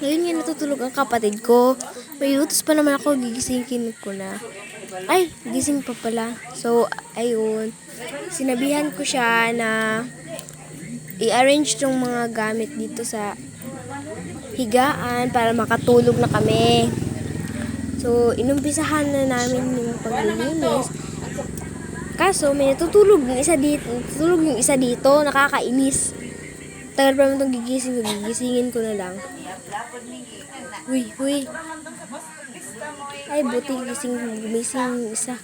Ngayon nga natutulog ang kapatid ko. May utos pa naman ako, gigisingin ko na. Ay, gising pa pala. So, ayun. Sinabihan ko siya na i-arrange yung mga gamit dito sa higaan para makatulog na kami. So, inumpisahan na namin yung paglilinis. Kaso, may natutulog yung isa dito. Natutulog yung isa dito. Nakakainis. Tagal pa naman itong gigising ko. Gigisingin ko na lang. Huy, huy. Ay, buti gumising isa.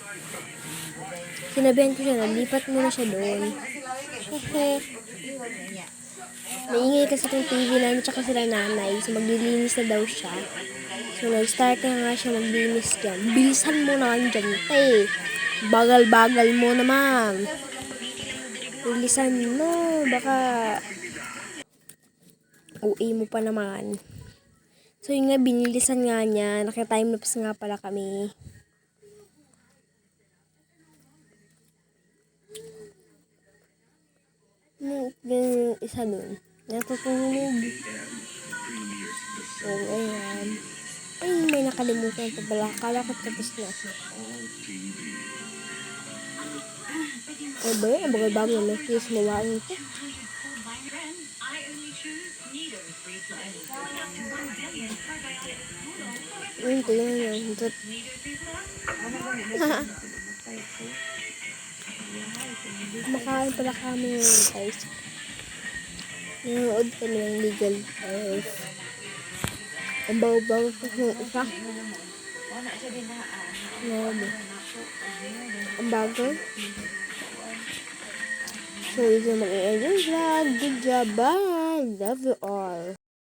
Sinabihan ko siya na lipat muna siya doon. Hehe. Maingay kasi itong TV namin tsaka sila nanay. So, maglilinis na daw siya. So, nag-start na nga siya maglinis dyan. Bilisan mo naman dyan, te. Bagal-bagal mo naman. Bilisan mo. Baka uwi mo pa naman. So, yun nga, binilisan nga niya. Naka-timelapse nga pala kami. Yung isa dun. Natutulog. So, ayan. Ay, may nakalimutan pa pala. Akala ko tapos na. Ay ba yun? Ang bagal-bagal na Netflix mawain ko. Ayun ko yun. Kumakain pala kami ngayon, guys. Nanonood kami ng Legal Life. Ang bago-bago pa ng isa. Grabe. Ang bago. So, ito mag-i-enjoy vlog. Good job. Bye. Love you all.